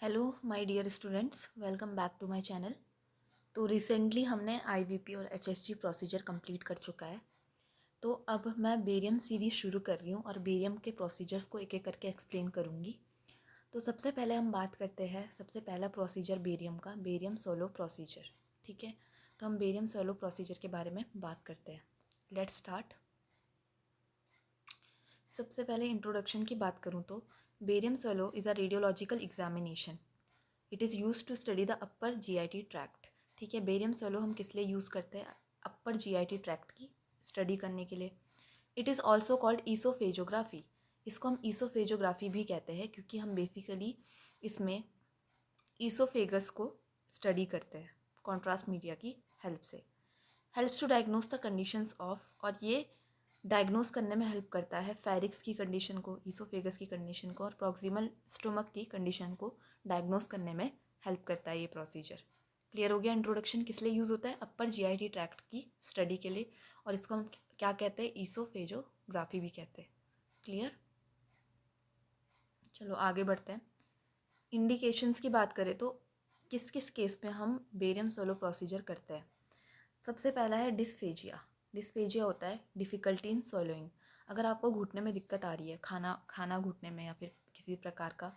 Hello my dear students, welcome back to my channel. तो recently हमने IVP और HSG procedure complete कर चुका है। तो अब मैं बेरियम सीरीज़ शुरू कर रही हूँ और बेरियम के प्रोसीजर्स को एक एक करके एक्सप्लेन करूँगी। तो सबसे पहले हम बात करते हैं, सबसे पहला प्रोसीजर बेरियम का, बेरियम सोलो प्रोसीजर। ठीक है, तो हम बेरियम सोलो प्रोसीजर के बारे में बात करते हैं। Let's start. सबसे पहले इंट्रोडक्शन की बात करूँ तो barium swallow is a radiological examination. It is use to study the upper GIT tract. ठीक है, बेरियम सोलो हम किस लिए यूज़ करते हैं? अपर जीआईटी ट्रैक्ट की स्टडी करने के लिए। It is also called oesophagography. इसको हम ईसोफेजोग्राफी भी कहते हैं क्योंकि हम बेसिकली इसमें ईसोफेगस को स्टडी करते हैं कॉन्ट्रास्ट मीडिया की हेल्प से। Helps to diagnose the conditions of, और ये डायग्नोस करने में हेल्प करता है फेरिक्स की कंडीशन को, ईसोफेगस की कंडीशन को और प्रॉक्सिमल स्टोमक की कंडीशन को डायग्नोस करने में हेल्प करता है ये प्रोसीजर। क्लियर हो गया? इंट्रोडक्शन किस लिए यूज़ होता है? अपर जीआईटी ट्रैक्ट की स्टडी के लिए, और इसको हम क्या कहते हैं? ईसोफेजोग्राफी भी कहते हैं। क्लियर? चलो आगे बढ़ते हैं। इंडिकेशंस की बात करें तो किस किस केस में हम बेरियम सोलो प्रोसीजर करते हैं? सबसे पहला है डिस्फेजिया। डिस्फेजिया होता है डिफ़िकल्टी इन swallowing। अगर आपको घुटने में दिक्कत आ रही है, खाना घुटने में या फिर किसी प्रकार का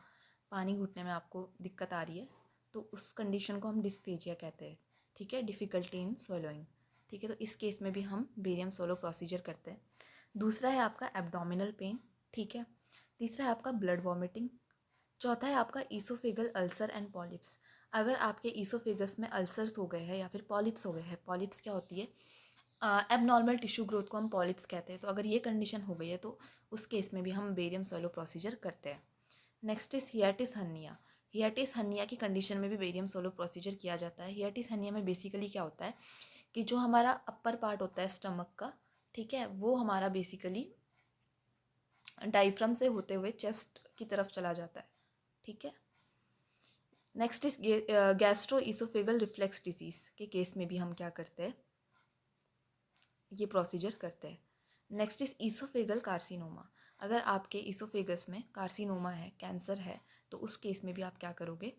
पानी घुटने में आपको दिक्कत आ रही है, तो उस कंडीशन को हम डिस्फेजिया कहते हैं। ठीक है, डिफ़िकल्टी इन swallowing। ठीक है, तो इस केस में भी हम बेरियम सोलो प्रोसीजर करते हैं। दूसरा है आपका एब्डोमिनल पेन। ठीक है, तीसरा है आपका ब्लड वॉमिटिंग। चौथा है आपका ईसोफेगल अल्सर एंड पॉलिप्स। अगर आपके ईसोफेगस में अल्सर्स हो गए हैं या फिर पॉलिप्स हो गए हैं, पॉलिप्स क्या होती है? एबनॉर्मल टिश्यू ग्रोथ को हम पॉलिप्स कहते हैं। तो अगर ये कंडीशन हो गई है तो उस केस में भी हम बेरियम सोलो प्रोसीजर करते हैं। Next is hiatus hernia. Hiatus hernia की कंडीशन में भी बेरियम सोलो प्रोसीजर किया जाता है। हियाटिस हर्निया में बेसिकली क्या होता है कि जो हमारा अपर पार्ट होता है स्टमक का, ठीक है, वो हमारा बेसिकली डायफ्राम से होते हुए चेस्ट की तरफ चला जाता है। ठीक है, next is gastro oesophageal reflex disease के केस में भी हम क्या करते हैं? ये प्रोसीजर करते हैं। Next is oesophageal carcinoma. अगर आपके ईसोफेगस में कार्सिनोमा है, कैंसर है, तो उस केस में भी आप क्या करोगे?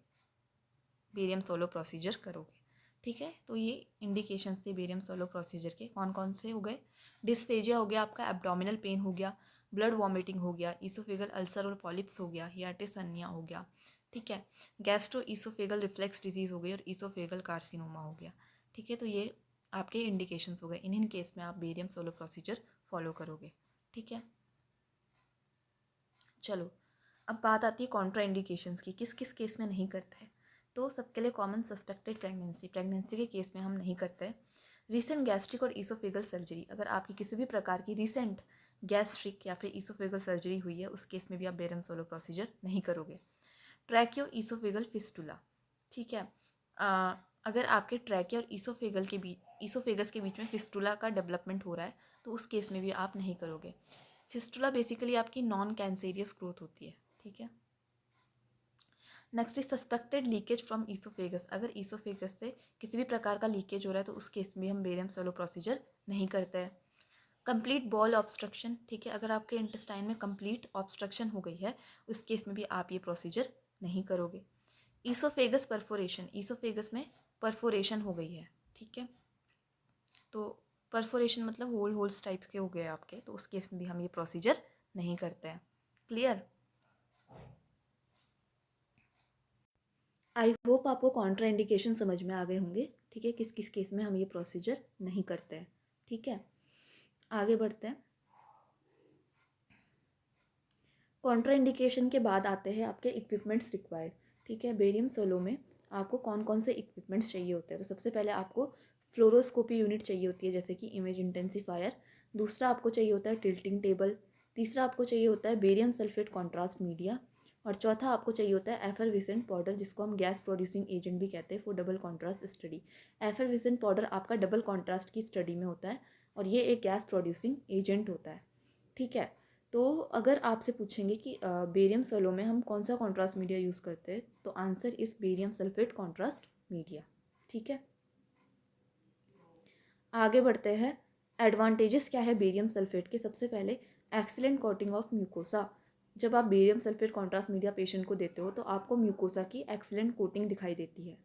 बेरियम सोलो प्रोसीजर करोगे। ठीक है, तो ये इंडिकेशंस थे बेरियम सोलो प्रोसीजर के। कौन कौन से हो गए? डिस्फेजिया हो गया आपका, एब्डोमिनल पेन हो गया, ब्लड वॉमिटिंग हो गया, ईसोफेगल अल्सर और पॉलिप्स हो गया, हियाटिस हर्निया हो गया। ठीक है, गैस्ट्रो ईसोफेगल रिफ्लेक्स डिजीज़ हो गई और ईसोफेगल कार्सिनोमा हो गया। ठीक है, तो ये आपके इंडिकेशंस हो गए। इन केस में आप बेरियम सोलो प्रोसीजर फॉलो करोगे। ठीक है, चलो अब बात आती है कॉन्ट्रा इंडिकेशंस की, किस किस केस में नहीं करते हैं। तो सबके लिए कॉमन सस्पेक्टेड प्रेगनेंसी, प्रेगनेंसी के केस में हम नहीं करते हैं। रिसेंट गैस्ट्रिक और ईसोफेगल सर्जरी, अगर आपकी किसी भी प्रकार की रिसेंट गैस्ट्रिक या फिर ईसोफेगल सर्जरी हुई है, उस केस में भी आप बेरियम सोलो प्रोसीजर नहीं करोगे। ट्रैकियो ईसोफेगल फिस्टुला। ठीक है, अगर आपके ट्रैकियो और ईसोफेगस के बीच में फिस्टुला का डेवलपमेंट हो रहा है, तो उस केस में भी आप नहीं करोगे। फिस्टुला बेसिकली आपकी नॉन कैंसेरियस ग्रोथ होती है। ठीक है, next is suspected leakage from oesophagus. अगर ईसोफेगस से किसी भी प्रकार का लीकेज हो रहा है, तो उस केस में हम बेरियम सोलो प्रोसीजर नहीं करते हैं। Complete ball obstruction. ठीक है, अगर आपके इंटेस्टाइन में कंप्लीट ऑब्स्ट्रक्शन हो गई है, उस केस में भी आप ये प्रोसीजर नहीं करोगे। ईसोफेगस परफोरेशन, ईसोफेगस में परफोरेशन हो गई है। ठीक है, तो परफोरेशन मतलब होल्स टाइप्स के हो गए आपके, तो उस केस में भी हम ये प्रोसीजर नहीं करते हैं। क्लियर? आई होप आपको कॉन्ट्रा इंडिकेशन समझ में आ गए होंगे। ठीक है, किस किस केस में हम ये प्रोसीजर नहीं करते हैं। ठीक है, आगे बढ़ते हैं। कॉन्ट्रा इंडिकेशन के बाद आते हैं आपके इक्विपमेंट्स रिक्वायर्ड। ठीक है, बेरियम सोलो में आपको कौन कौन से इक्विपमेंट्स चाहिए होते हैं? तो सबसे पहले आपको फ्लोरोस्कोपी यूनिट चाहिए होती है, जैसे कि इमेज इंटेंसीफायर। दूसरा आपको चाहिए होता है टिल्टिंग टेबल। तीसरा आपको चाहिए होता है बेरियम सल्फेट कॉन्ट्रास्ट मीडिया। और चौथा आपको चाहिए होता है एफरविसेंट पाउडर, जिसको हम गैस प्रोड्यूसिंग एजेंट भी कहते हैं for double contrast study. Effervescent powder आपका डबल कॉन्ट्रास्ट की स्टडी में होता है और ये एक गैस प्रोड्यूसिंग एजेंट होता है। ठीक है, तो अगर आपसे पूछेंगे कि बेरियम सोलो में हम कौन सा कॉन्ट्रास्ट मीडिया यूज़ करते हैं, तो आंसर इस बेरियम सल्फेट कॉन्ट्रास्ट मीडिया। ठीक है, आगे बढ़ते हैं। एडवांटेजेस क्या है बेरियम सल्फेट के? सबसे पहले एक्सीलेंट कोटिंग ऑफ म्यूकोसा। जब आप barium sulphate contrast media patient को देते हो तो आपको म्यूकोसा की एक्सीलेंट कोटिंग दिखाई देती है।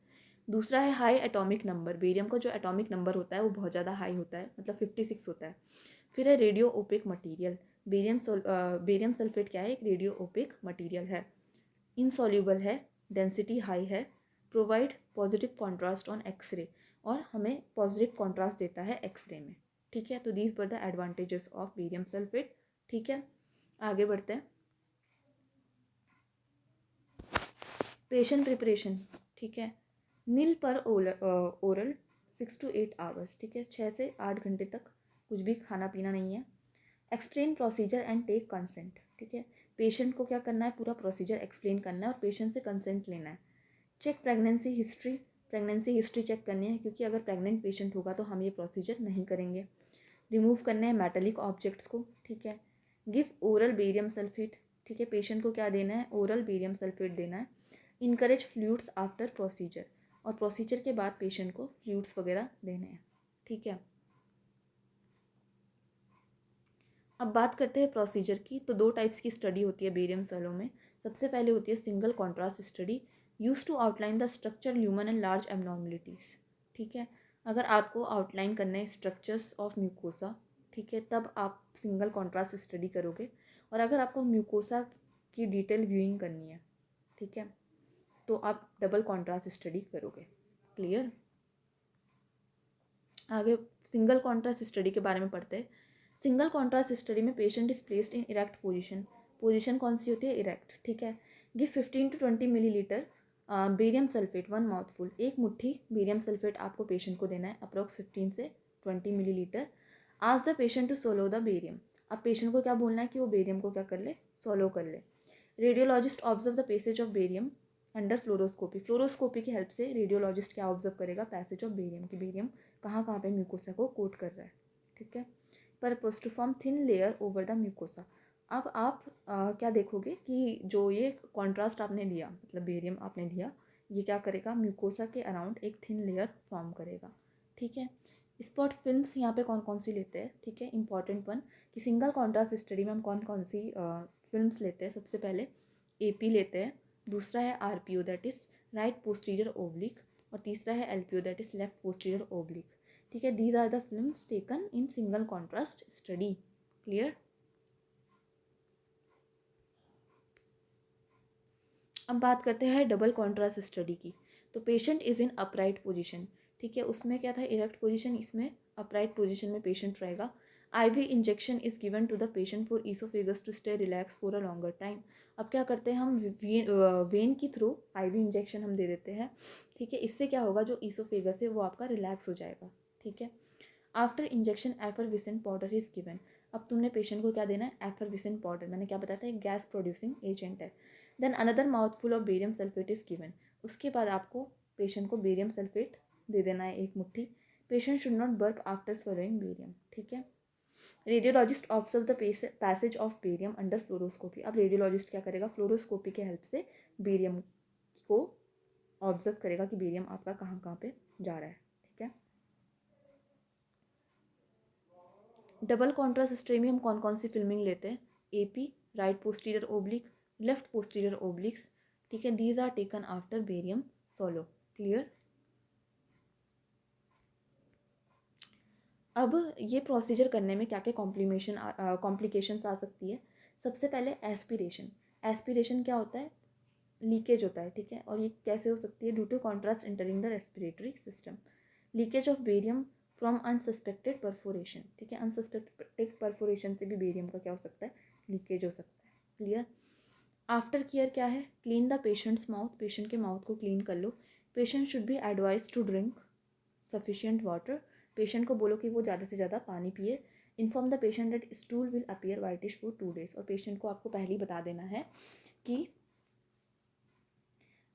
दूसरा है हाई एटॉमिक नंबर। बेरियम का जो एटॉमिक नंबर होता है वो बहुत ज़्यादा हाई होता है, मतलब 56 होता है। फिर है radio opaque material. Barium sulphate क्या है, एक रेडियो ओपेक मटीरियल है। इनसॉल्यूबल है, डेंसिटी हाई है, provide positive contrast on x ray, और हमें पॉजिटिव कॉन्ट्रास्ट देता है एक्सरे में। ठीक है, तो these were the advantages of barium sulphate. ठीक है, आगे बढ़ते हैं। पेशेंट प्रिपरेशन, ठीक है, नील पर ओरल 6 to 8 आवर्स, ठीक है, 6 से 8 घंटे तक कुछ भी खाना पीना नहीं है। Explain procedure and take consent, ठीक है, पेशेंट को क्या करना है, पूरा प्रोसीजर एक्सप्लेन करना है और पेशेंट से कंसेंट लेना है। Check pregnancy history, pregnancy history check करनी है, क्योंकि अगर प्रेग्नेंट पेशेंट होगा तो हम ये प्रोसीजर नहीं करेंगे। रिमूव करने हैं मेटालिक ऑब्जेक्ट्स को, ठीक है। गिव ओरल बेरियम सल्फेट, ठीक है, पेशेंट को क्या देना है, ओरल बेरियम सल्फेट देना है। इनकरेज फ्लूइड्स आफ्टर प्रोसीजर, और प्रोसीजर के बाद पेशेंट को फ्लूइड्स वगैरह देने हैं। ठीक है, अब बात करते हैं प्रोसीजर की। तो 2 टाइप्स की स्टडी होती है बेरियम सेलों में। सबसे पहले होती है single contrast study, use to outline the structure lumen and large abnormalities. ठीक है, अगर आपको आउटलाइन करना है स्ट्रक्चर्स ऑफ म्यूकोसा, ठीक है, तब आप सिंगल कॉन्ट्रास्ट स्टडी करोगे। और अगर आपको म्यूकोसा की डिटेल व्यूइंग करनी है, ठीक है, तो आप डबल कॉन्ट्रास्ट स्टडी करोगे। क्लियर, आगे सिंगल कॉन्ट्रास्ट स्टडी के बारे में पढ़ते हैं। सिंगल कॉन्ट्रास्ट स्टडी में patient is placed in erect position. Position कौन सी होती है, इरेक्ट। ठीक है, give 15 to 20 millilitre barium sulphate 1 mouthful. एक मुट्ठी बेरियम सल्फेट आपको पेशेंट को देना है, अप्रॉक्स 15 से 20 millilitre. Ask the patient to swallow the barium. अब पेशेंट को क्या बोलना है कि वो बेरियम को क्या कर ले, सोलो कर ले। Radiologist observe the passage of barium under fluoroscopy. Fluoroscopy की हेल्प से रेडियोलॉजिस्ट क्या ऑब्जर्व करेगा, पैसेज ऑफ बेरियम की बेरियम कहाँ कहाँ पे म्यूकोसा को कोट कर रहा है। ठीक है, purpose to form thin layer over the mucosa. अब आप क्या देखोगे कि जो ये कॉन्ट्रास्ट आपने लिया, मतलब बेरियम आपने लिया, ये क्या करेगा, म्यूकोसा के अराउंड एक थिन लेयर फॉर्म करेगा। ठीक है, स्पॉट फिल्म्स यहाँ पे कौन कौन सी लेते हैं, ठीक है, इंपॉर्टेंट वन कि सिंगल कॉन्ट्रास्ट स्टडी में हम कौन कौन सी फिल्म्स लेते हैं। सबसे पहले AP लेते हैं, दूसरा है RPO that is right posterior oblique, और तीसरा है LPO that is left posterior oblique. ठीक है, these are the films taken in single contrast study. Clear, अब बात करते हैं डबल कॉन्ट्रास्ट स्टडी की। तो patient is in upright position, ठीक है, उसमें क्या था, इरेक्ट पोजीशन, इसमें अपराइट पोजीशन में पेशेंट रहेगा। IV injection is given to the patient for oesophagus to stay relax for a longer time. अब क्या करते हैं हम, वेन की थ्रू IV इंजेक्शन हम दे देते हैं। ठीक है, इससे क्या होगा, जो ईसोफेगस है वो आपका रिलैक्स हो जाएगा। ठीक है, after injection effervescent powder is given. अब तुमने पेशेंट को क्या देना है, एफरविसेंट पाउडर, मैंने क्या बताया था, एक गैस प्रोड्यूसिंग एजेंट है। Then another mouthful of barium sulphate is given. उसके बाद आपको पेशेंट को बेरियम सल्फेट दे देना है एक मुट्ठी। Patient should not burp after swallowing barium. ठीक है, radiologist observe the passage of barium under fluoroscopy. अब रेडियोलॉजिस्ट क्या करेगा, फ्लोरोस्कोपी के हेल्प से बेरियम को ऑब्जर्व करेगा कि बेरियम आपका कहाँ कहाँ पे जा रहा है। ठीक है, डबल कॉन्ट्रास्ट स्टडी में हम कौन कौन सी फिल्मिंग लेते हैं, AP right posterior oblique, left posterior obliques. ठीक है, these are taken after barium solo. Clear, अब ये प्रोसीजर करने में क्या क्या कॉम्प्लिकेशंस आ सकती है। सबसे पहले एस्पिरेशन। एस्पिरेशन क्या होता है, लीकेज होता है। ठीक है, और ये कैसे हो सकती है, due to contrast entering the respiratory system. Leakage of barium from unsuspected perforation. ठीक है, अनसस्पेक्टेड परफोरेशन से भी बेरियम का क्या हो सकता है, लीकेज हो सकता है। क्लियर, आफ्टर केयर क्या है, clean the patient's mouth. Patient के माउथ को क्लीन कर लो। Patient should be advise to drink sufficient water. Patient को बोलो कि वो ज़्यादा से ज़्यादा पानी पिए। Inform the patient that stool will appear whitish for 2 days। और पेशेंट को आपको पहले ही बता देना है कि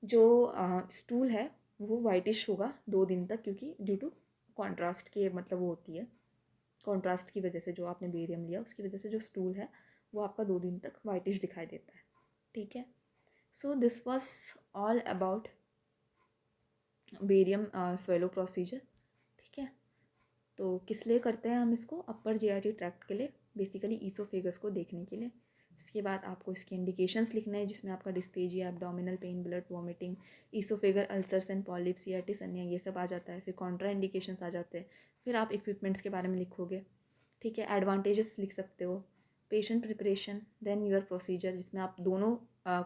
जो स्टूल है वो वाइटिश होगा 2 दिन तक, क्योंकि ड्यू टू कॉन्ट्रास्ट की मतलब वो होती है, कॉन्ट्रास्ट की वजह से जो आपने बेरियम लिया उसकी वजह से जो स्टूल है वो आपका 2 दिन तक वाइटिश दिखाई देता है। ठीक है, so this was all about barium swallow procedure. ठीक है, तो किस लिए करते हैं हम इसको, अपर GI ट्रैक्ट के लिए, बेसिकली ईसोफेगस को देखने के लिए। इसके बाद आपको इसके इंडिकेशंस लिखने हैं, जिसमें आपका dysphagia, abdominal pain, blood vomiting, oesophageal ulcers and polyps, hiatus hernia, ये सब आ जाता है। फिर कॉन्ट्रा इंडिकेशंस आ जाते हैं। फिर आप इक्विपमेंट्स के बारे में लिखोगे, ठीक है। एडवांटेजेस लिख सकते हो, patient preparation, then your procedure, जिसमें आप दोनों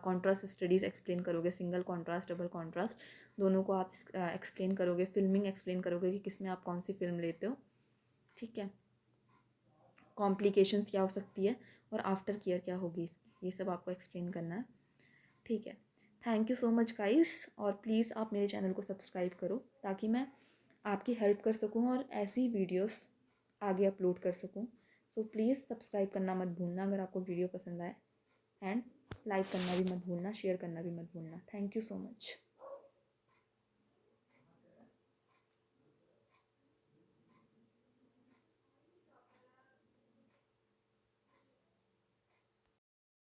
कॉन्ट्रास्ट स्टडीज़ एक्सप्लेन करोगे, सिंगल कॉन्ट्रास्ट, डबल कॉन्ट्रास्ट, दोनों को आप एक्सप्लेन करोगे। फिल्मिंग एक्सप्लेन करोगे कि किस में आप कौन सी फिल्म लेते हो, ठीक है। कॉम्प्लिकेशंस क्या हो सकती है और आफ्टर केयर क्या होगी इसकी, ये सब आपको एक्सप्लेन करना है, ठीक है। Thank you so much guys, और प्लीज़ आप मेरे चैनल को सब्सक्राइब करो ताकि मैं आपकी हेल्प कर सकूं और ऐसी वीडियोस आगे अपलोड कर सकूं। सो प्लीज़ सब्सक्राइब करना मत भूलना अगर आपको वीडियो पसंद आए, एंड लाइक करना भी मत भूलना, शेयर करना भी मत भूलना। Thank you so much.